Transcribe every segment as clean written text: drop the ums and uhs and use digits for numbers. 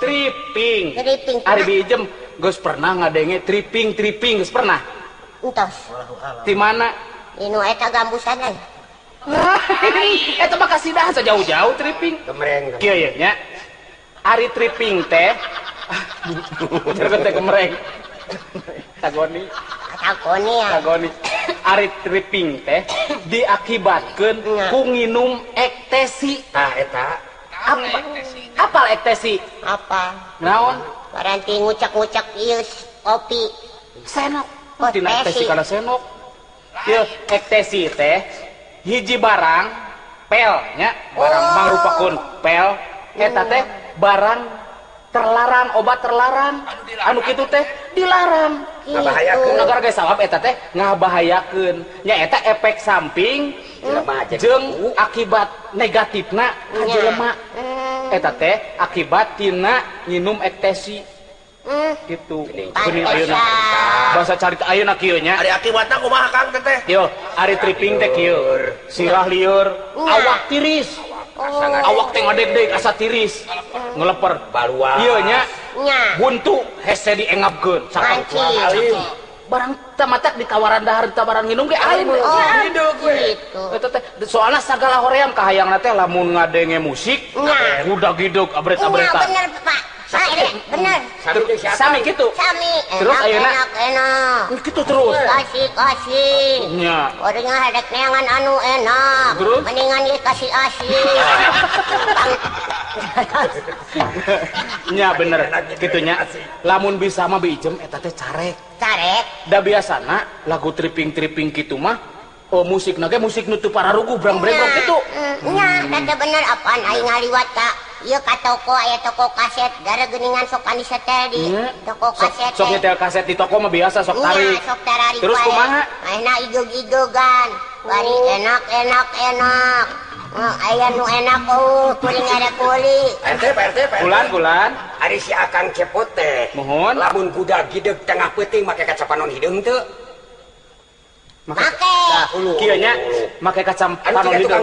Tripping. Ari bijem geus pernah ngadenge tripping geus pernah. Entos. Di mana? Inu eta gambusan aya. Eta mah kasidahan jauh-jauh tripping. Kemreng. Kieu ye nya. Ari tripping teh. Jerget teh kemreng. Tagoni. Ari tripping teh diakibatkeun ku nginum ektasi. Tah eta. Apal ektasi? Apa? Naon? Baranti ngucak-ngucak ieu kopi. Senok. Tina ektasi kana senok. Ieu ektasi teh hiji barang pel nya, barang mangrupakeun pel eta teh barang terlarang, obat terlarang. Anu kitu teh dilarang. Ngabahayakeun. Nagara ge sabab eta teh ngabahayakeun. Nya eta efek samping jeung akibat negatifna ka jelema. Eta teh akibat tina nginum ektasi. Gitu. Geuning ayeuna. Basa carita ayeuna kieu nya. Ari akibatna kumaha Kang teh? Yo, ari tripping teh kieu. Sirah lieur, awak tiris. Awak teh ngadeg-deg asa tiris. Ngeleper Balua. ieu nya. Buntu hese diengapkeun sakang kali. Barang tamatak di kawaran dahar tabaran nginum ge aing. Hidup we. Eta teh soalna sagala hoream kahayangna teh lamun ngadenge musik, budak gidug abret-abretan. Bener, Pak. Bener. Sami gitu. Sami. Terus ayeuna enak. Gitu terus. Kasih. Nya. Orangnya hadek neangan anu enak. Terus? Mendingan dia kasih asin. Nya bener gitunya. Lamun bisa mah bijem eta teh carek. Da biasana lagu tripping kitu mah musikna ge musik nu teu pararugu brang-brang kitu. Nya, eta bener apaan aing ngaliwat ka ieu ka toko aya toko kaset gara geuningan sok anu setel di toko kaset. Sok nyetel kaset di toko mah biasa sok tarik. Iya, sok tarik. Terus kumaha? Ayeuna igog-igogan. Bari enak. Aya nu enak kuring ada kuli. PRT. Bulan. Ari si Akang Cepot teh. Mohon. Lamun budak gideg tengah peuting make kaca panon hideung teu. Make. Kieu nya make kaca panon hidung.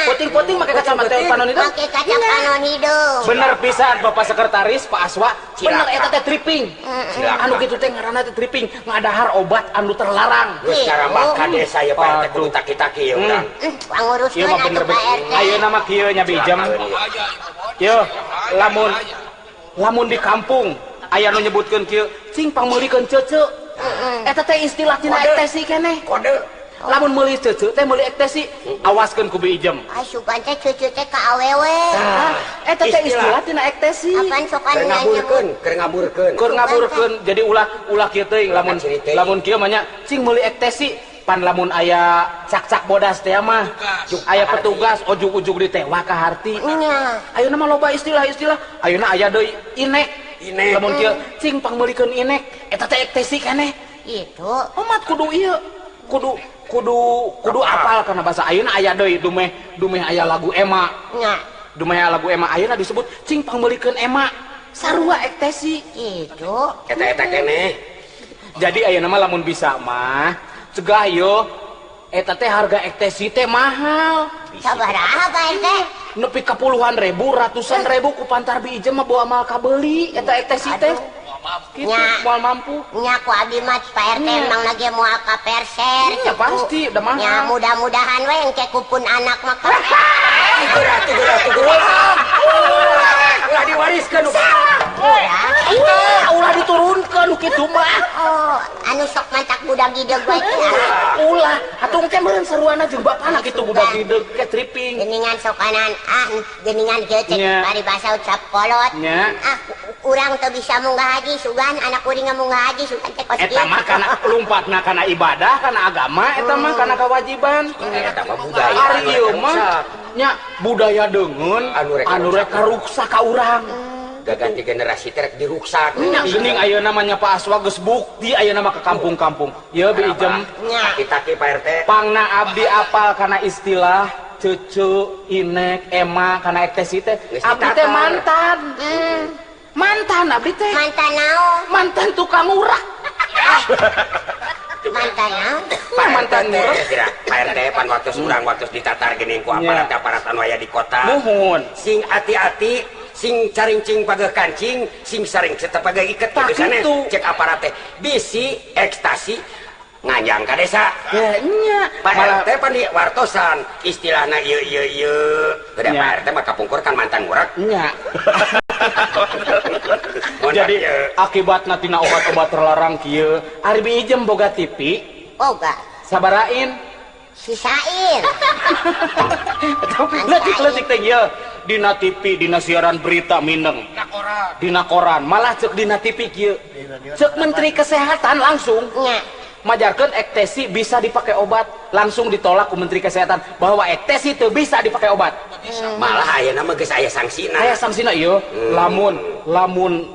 Poting-poting make kaca panon hidung. Make kaca panon hidung. Bener pisan Bapak Sekretaris Pak Aswa. Bener eta teh tripping. Anu kitu teh ngaranna teh tripping, ngadahar obat anu terlarang. Geus carambak ka desa ye PRT kudu taki-taki ye urang. Panguruskeun Ieu mah bener atuh Pak RT. ayeuna mah kieu nya bijem. Yo, lamun di kampung aya nu nyebutkeun kieu, cing pangmeulikeun ceuceu. Eta teh istilah tina ektasi keneh. Kode. Lamun meuli ceuceu teh meuli ektasi, awaskeun ku bijem. Asupan teh cucu teh ka awewe. Eta teh istilah tina ektasi. Apaan sokan Keur ngaburkeun. Keur ngaburkeun jadi ulah kieu teuing lamun kieu mah nya cing meuli ektasi. Pan lamun aya cak-cak bodas teh mah aya petugas ujug-ujug ditewak ka harti. Ayeuna mah loba istilah-istilah. Ayeuna aya deui inek. Lamun kieu cing pangmeulikeun inek eta teh ektasi keneh. Itu. Umat kudu ieu. Kudu apal kana bahasa ayeuna aya deui dumeh aya lagu Ema. Dumeh aya lagu Ema ayeuna disebut cing pangmeulikeun Ema. Sarua ektasi. Itu. Eta keneh. Jadi ayeuna mah lamun bisa mah cegah yo eta teh harga ektasi teh mahal. Sabaraha Pak RT? Nepi ka puluhan ribu, ratusan ribu ku pantar bijem mah bawa mal kabeuli eta ektasi teh. Kitu moal mampu. Nya ku abdi mah Pak RT emang lagi moal ka perser. Ya pasti udah mahal. Ya mudah-mudahan we engke kupun anak mah ka. Ulah diwariskeun. Ulah diturunkeun kitu mah. Oh, anu sok mantak budak gideg we. Ulah, atuh teh meureun saruana jeung bapana kitu budak gideg ke tripping. Geningan sokanan geningan kieu cek bari basa ucap kolot. Urang teu bisa munggah haji sugan anak kuring munggah haji sugan teh kos Eta mah kana lumpatna kana ibadah, kana agama, eta mah kana kewajiban. Eta mah budaya. Ari ieu mah nya budaya deungeun anu rek karuksak ka urang. Ganti generasi teh rek diruksak. Nya geuning ayeuna mah nya Pak Aswa geus bukti ayeuna mah ke kampung-kampung. Ieu bijem taki Pak RT. Pangna abdi apal kana istilah cucu, inek, ema kana ektasi teh. Abdi teh mantan. Mantan abdi teh. Mantan naon? Mantan tukang urang. Mantan naon? Mantan urang. Pak RT pan waktu urang waktu ditatar geuning ku aparat-aparat anu aya di kota. Nuhun. Sing ati-ati sing carincing pageh kancing sing saring cetep pageh iket gitu cek aparat teh bisi ekstasi ngajang ka desa ya nya Pak RT pan di wartosan istilahna ieu gede Pak RT mah kapungkur kan mantan ngurak nya jadi akibatna tina obat-obat terlarang kieu ari bijem boga TV boga sabarain sisain letik teh ieu dina TV dina siaran berita mineng dina koran malah cek dina TV kieu cek menteri kesehatan langsung nya majarkeun ektesi bisa dipakai obat langsung ditolak ku menteri kesehatan bahwa ektesi itu bisa dipakai obat malah ayeuna mah geus aya sanksina ieu lamun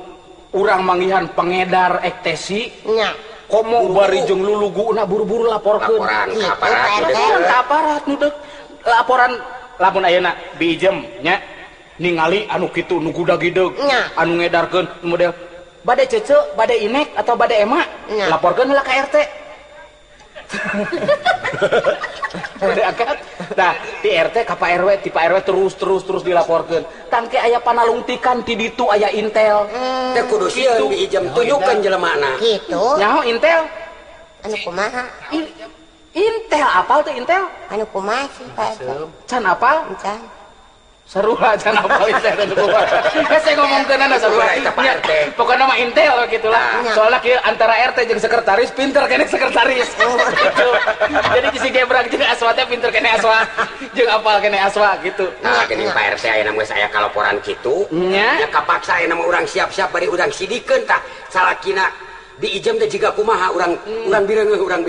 urang manggihan pengedar ektesi nya komo bari jeung luluguna buru-buru laporkeun laporan Gitu, ka aparat Pak RT. ka aparat nu deuk laporan lamun ayeuna diijem nya ningali anu kitu nu gudag-gideg Nya. anu ngedarkeun model bade cece bade inek atau bade emak Nya. laporkeun heula ka RT bade akad nah di RT ka Pak RW ti Pak RW terus dilaporkeun tangke aya panalungtikan ti ditu aya intel teh kudu sieun diijem tunjukkeun jeleumana gitu nyaho intel anu kumaha intel apal tuh intel anu kumaha sih Pak RT can apal can seru aja apa intel dan kuat. Saya ngomongkeun ana seru Eta Pak RT. Pokoknya mah intel gitu lah. Soalnya kieu antara RT jeung sekretaris pinter kene sekretaris. Gitu. Jadi si Gebrang jeung Aswa teh pinter kene Aswa jeung apal kene Aswa gitu. nah geuning Pak RT ayeuna geus aya kalaporan kitu Nya. nya kapaksa ayeuna mah urang siap-siap bari urang sidikeun tah salakina diijem teh jiga kumaha urang bireungeuh Kang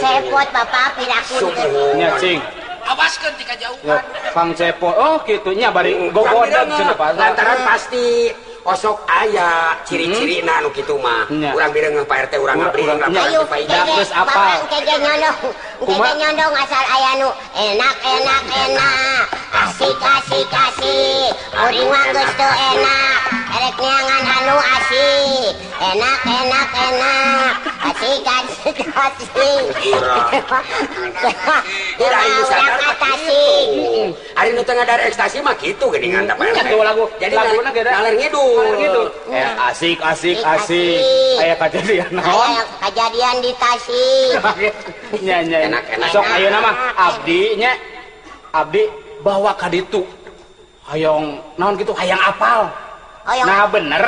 Cepot Bapak pirakun Nya cing. Awaskeun tika jauhan. Kang Cepot. Oh kitu nya bari gogodeg cenah Pak. lantaran pasti osok aya ciri-cirina anu kitu mah Nya. urang bireungeuh Pak RT urang abri Nya. ayo Dah, geus apal. Bapak kege nyondong asal aya nu enak asik uring mah geus teu enak erek neangan anu asik enak asik Tidak ieu sadar Urang mah asik kitu. Ari nu teu ngadar ekstasi mah kitu geuningan da Pak Nya RT. tuh lagu Jadi laguna ge ngaler ngidul. gitu. Asik. Aya kejadian naon? aya kejadian di Tasik Nya. Enak-enak. Sok ayeuna mah abdi nya. Abdi bawa ka ditu. Hayong naon kitu hayang apal. Nah bener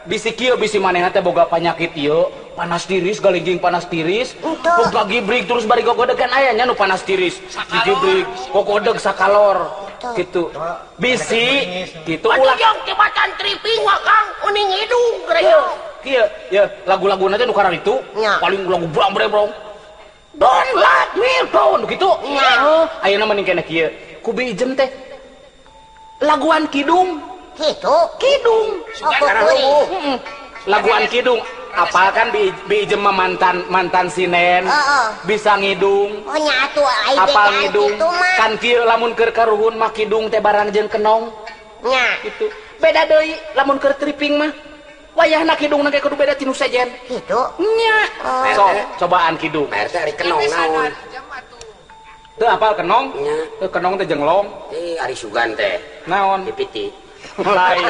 bisi kieu bisi manehna teh boga panyakit ieu panas tiris galingging panas tiris boga gibrig terus bari gogodegan aya nya nu panas tiris gibrig gogodeg sakalor gitu bisi gitu ulah yang jembatan tripping wah Kang uning hidung gereyo kieu ya lagu-laguna teh nu karang itu Nya. paling lagu brang don't let me down gitu Nya. ayeuna mending keneh kieu ku bijem teh laguan kidung gitu kidung Karena Heeh. Laguan kidung apal kan bijem mah mantan sinen bisa ngidung oh nyatu ai apal becan ngidung gitu mah kan kieu lamun keur karuhun mah kidung teh barang jeung kenong nya gitu beda deui lamun keur tripping mah wayahna kidungna ge kudu beda tinu sejen gitu nya so cobaan kidung Pak RT ari kenong naon? teu apal kenong Nya. teu kenong teh jenglong Ari sugan teh naon pipiti. lain